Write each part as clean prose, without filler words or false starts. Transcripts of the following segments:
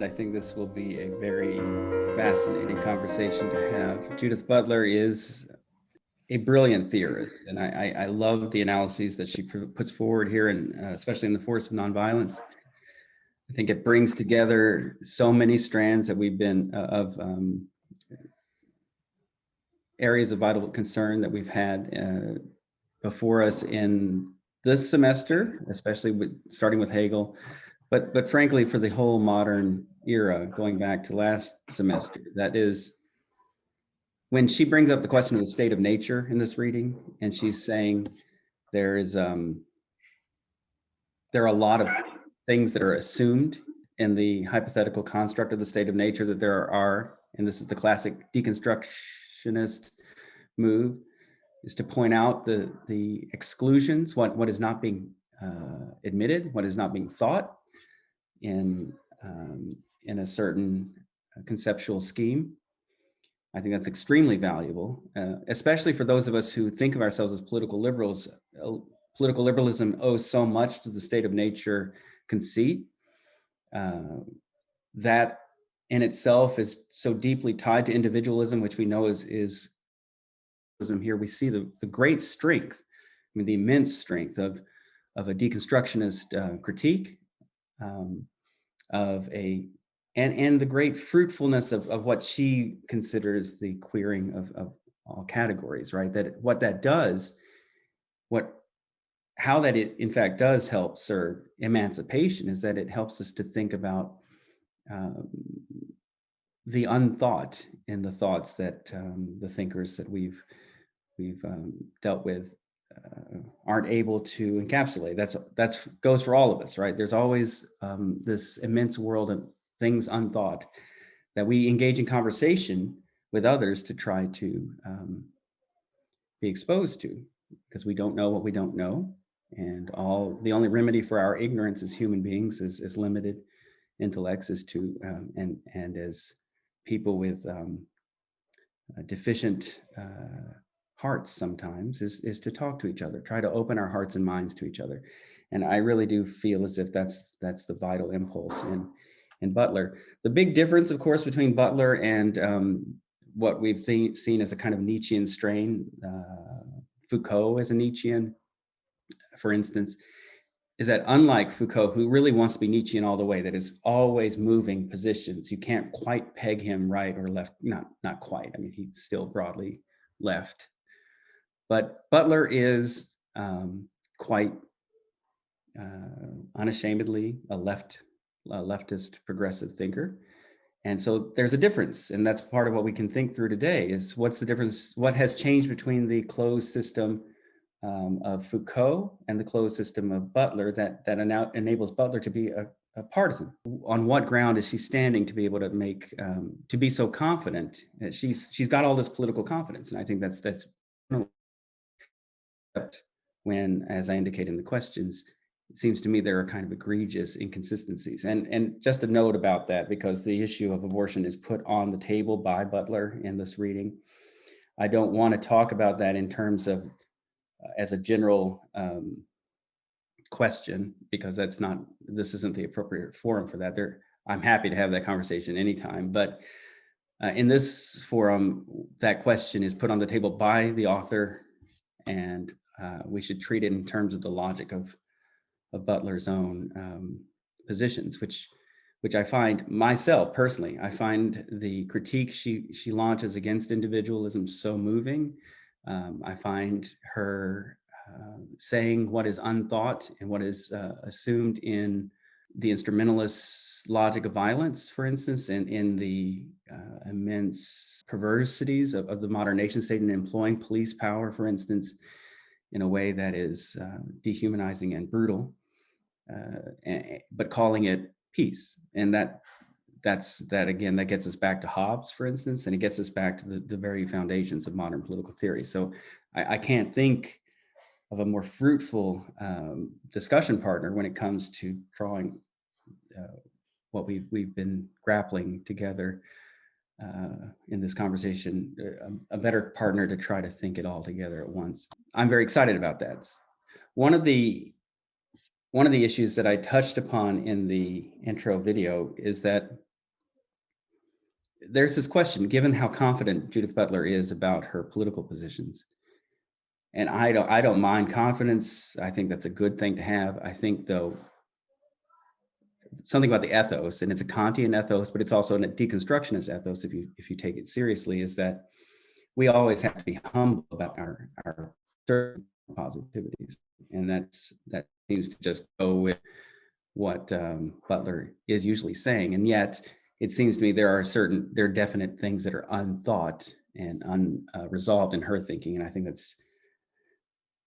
I think this will be a very fascinating conversation to have. Judith Butler is a brilliant theorist, and I love the analyses that she puts forward here, and especially in the force of nonviolence. I think it brings together so many strands that we've been areas of vital concern that we've had before us in this semester, especially starting with Hegel, but frankly, for the whole modern era, going back to last semester. That is, when she brings up the question of the state of nature in this reading, and she's saying there are a lot of things that are assumed in the hypothetical construct of the state of nature that there are, and this is the classic deconstructionist move, is to point out the exclusions, what is not being admitted, what is not being thought in a certain conceptual scheme. I think that's extremely valuable, especially for those of us who think of ourselves as political liberals. Political liberalism owes so much to the state of nature conceit that in itself is so deeply tied to individualism, which we know is here. We see the great strength, I mean, the immense strength of a deconstructionist critique of and the great fruitfulness of what she considers the queering of all categories, right? That what that does, how that it in fact does help serve emancipation is that it helps us to think about the unthought in the thoughts that the thinkers that we've dealt with aren't able to encapsulate. That's goes for all of us, right? There's always this immense world of things unthought that we engage in conversation with others to try to be exposed to, because we don't know what we don't know, and the only remedy for our ignorance as human beings, is limited intellects, is to and as people with deficient hearts sometimes, is to talk to each other, try to open our hearts and minds to each other. And I really do feel as if that's the vital impulse in Butler. The big difference, of course, between Butler and what we've seen as a kind of Nietzschean strain, Foucault as a Nietzschean, for instance, is that unlike Foucault, who really wants to be Nietzschean all the way, that is always moving positions, you can't quite peg him right or left, not quite. I mean, he's still broadly left. But Butler is quite unashamedly a leftist progressive thinker. And so there's a difference, and that's part of what we can think through today, is what's the difference, what has changed between the closed system of Foucault and the closed system of Butler that enables Butler to be a partisan. On what ground is she standing to be able to make, to be so confident? She's got all this political confidence, and I think that's when, as I indicate in the questions, it seems to me there are kind of egregious inconsistencies. And just a note about that, because the issue of abortion is put on the table by Butler in this reading. I don't want to talk about that in terms of as a general question, because this isn't the appropriate forum for that. I'm happy to have that conversation anytime, but in this forum, that question is put on the table by the author, and we should treat it in terms of the logic of Butler's own positions, which I find myself personally, I find the critique she launches against individualism so moving. I find her saying what is unthought and what is assumed in the instrumentalist logic of violence, for instance, and in the immense perversities of the modern nation state in employing police power, for instance, in a way that is dehumanizing and brutal, but calling it peace. And that again, that gets us back to Hobbes, for instance, and it gets us back to the very foundations of modern political theory. So I can't think of a more fruitful discussion partner when it comes to drawing what we've been grappling together in this conversation, a better partner to try to think it all together at once. I'm very excited about that. One of the issues that I touched upon in the intro video is that there's this question, given how confident Judith Butler is about her political positions, and I don't mind confidence. I think that's a good thing to have. I think, though, something about the ethos, and it's a Kantian ethos, but it's also a deconstructionist ethos, if you take it seriously, is that we always have to be humble about our certain positivities, and that seems to just go with what Butler is usually saying. And yet, it seems to me there are definite things that are unthought and unresolved in her thinking, and I think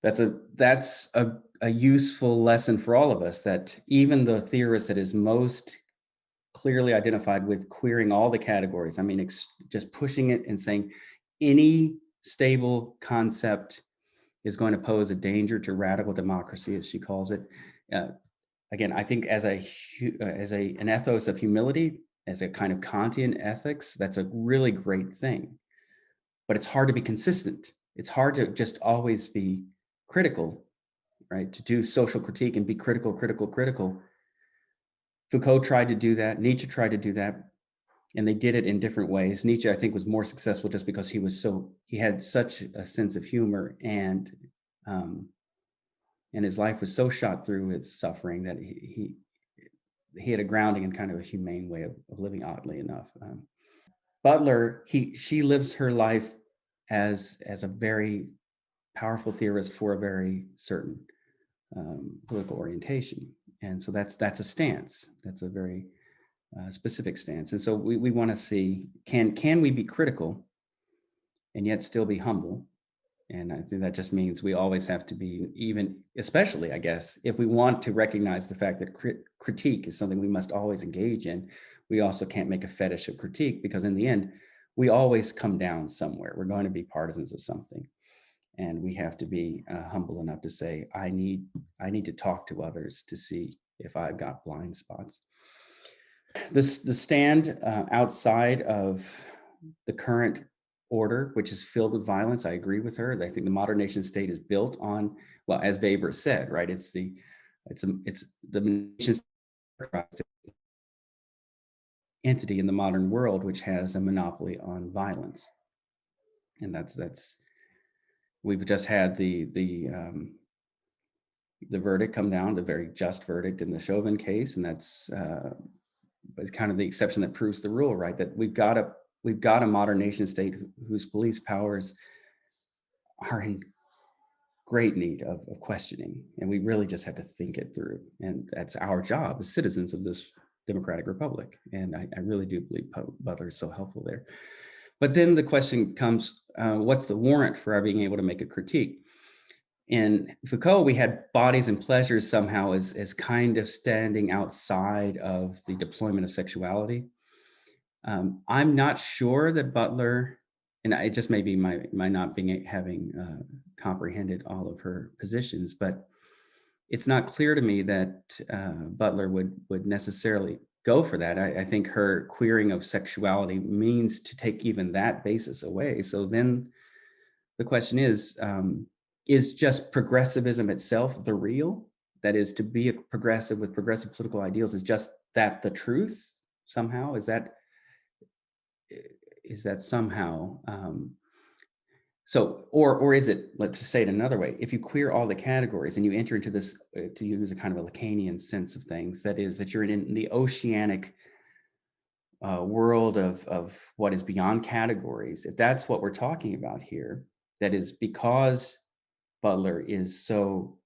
that's a useful lesson for all of us, that even the theorist that is most clearly identified with queering all the categories, I mean, just pushing it and saying any stable concept is going to pose a danger to radical democracy, as she calls it. Uh, Again, I think as an ethos of humility, as a kind of Kantian ethics, that's a really great thing. But it's hard to be consistent. It's hard to just always be critical, right? To do social critique and be critical. Foucault tried to do that. Nietzsche tried to do that, and they did it in different ways. Nietzsche, I think, was more successful just because he had such a sense of humor, and his life was so shot through with suffering that he had a grounding in kind of a humane way of living, oddly enough. Butler, she lives her life as a very powerful theorist for a very certain political orientation, and so that's a stance. That's a very specific stance, and so we want to see, can we be critical and yet still be humble? And I think that just means we always have to be, even, especially, I guess, if we want to recognize the fact that critique is something we must always engage in, we also can't make a fetish of critique, because in the end, we always come down somewhere. We're going to be partisans of something. And we have to be humble enough to say, I need to talk to others to see if I've got blind spots. The stand outside of the current order, which is filled with violence, I agree with her. I think the modern nation state is built on, well, as Weber said, right? It's the nation entity in the modern world which has a monopoly on violence, and that's we've just had the verdict come down, the very just verdict in the Chauvin case, and that's kind of the exception that proves the rule, right? That we've got a modern nation state whose police powers are in great need of questioning, and we really just have to think it through, and that's our job as citizens of this democratic republic. And I really do believe Butler is so helpful there. But then the question comes, what's the warrant for our being able to make a critique? In Foucault, we had bodies and pleasures somehow as kind of standing outside of the deployment of sexuality. I'm not sure that Butler, and it just may be my not having comprehended all of her positions, but it's not clear to me that Butler would necessarily go for that. I think her queering of sexuality means to take even that basis away. So then the question is just progressivism itself the real? That is, to be a progressive with progressive political ideals, is just that the truth somehow? Is that somehow so, or is it, let's just say it another way, if you queer all the categories and you enter into this, to use a kind of a Lacanian sense of things, that is, that you're in the oceanic world of what is beyond categories, if that's what we're talking about here, that is, because Butler is so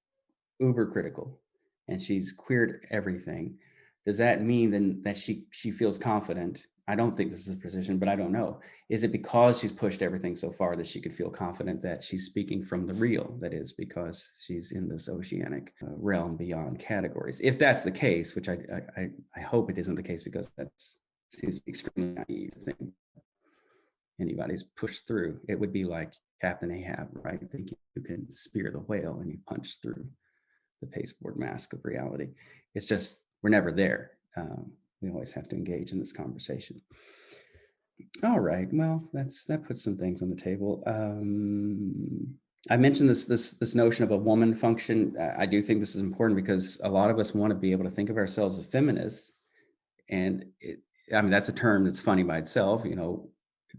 uber critical and she's queered everything, does that mean then that she feels confident? I don't think this is a position, but I don't know. Is it because she's pushed everything so far that she could feel confident that she's speaking from the real? That is, because she's in this oceanic realm beyond categories. If that's the case, which I hope it isn't the case, because that seems to be extremely naive to think anybody's pushed through. It would be like Captain Ahab, right? Thinking you can spear the whale and you punch through the pasteboard mask of reality. It's just, we're never there. We always have to engage in this conversation. All right, well, that puts some things on the table. I mentioned this notion of a woman function. I do think this is important because a lot of us want to be able to think of ourselves as feminists, and I mean, that's a term that's funny by itself,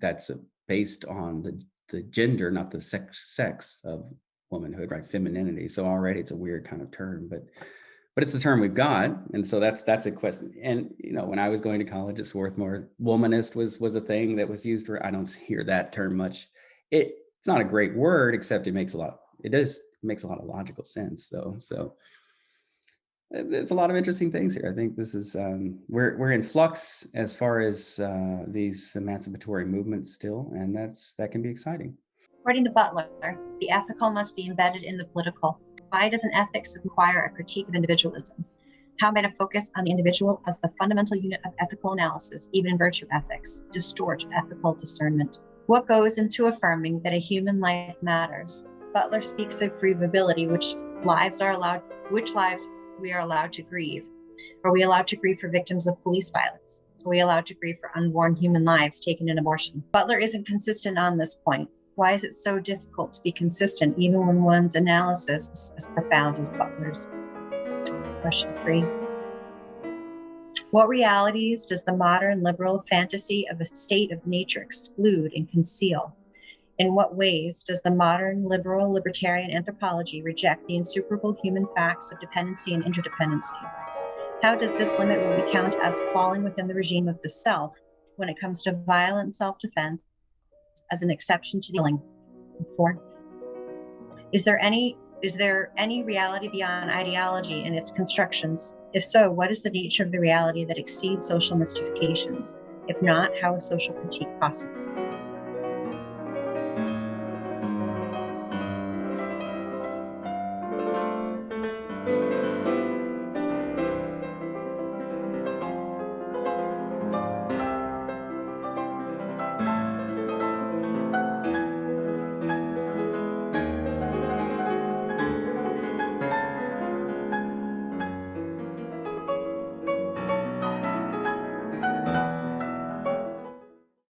that's based on the gender, not the sex of womanhood, right? Femininity. So already it's a weird kind of term, but it's the term we've got. And so that's a question. And, when I was going to college at Swarthmore, womanist was a thing that was used. I don't hear that term much. It's not a great word, except it makes a lot of logical sense though. So there's a lot of interesting things here. I think this is, we're in flux as far as these emancipatory movements still, and that can be exciting. According to Butler, the ethical must be embedded in the political. Why doesn't ethics require a critique of individualism? How might a focus on the individual as the fundamental unit of ethical analysis, even in virtue ethics, distort ethical discernment? What goes into affirming that a human life matters? Butler speaks of grievability, which lives we are allowed to grieve. Are we allowed to grieve for victims of police violence? Are we allowed to grieve for unborn human lives taken in abortion? Butler isn't consistent on this point. Why is it so difficult to be consistent, even when one's analysis is as profound as Butler's? Question 3. What realities does the modern liberal fantasy of a state of nature exclude and conceal? In what ways does the modern liberal libertarian anthropology reject the insuperable human facts of dependency and interdependency? How does this limit what we count as falling within the regime of the self when it comes to violent self-defense as an exception to the healing? 4. Is there any reality beyond ideology and its constructions? If so, what is the nature of the reality that exceeds social mystifications? If not, how is social critique possible?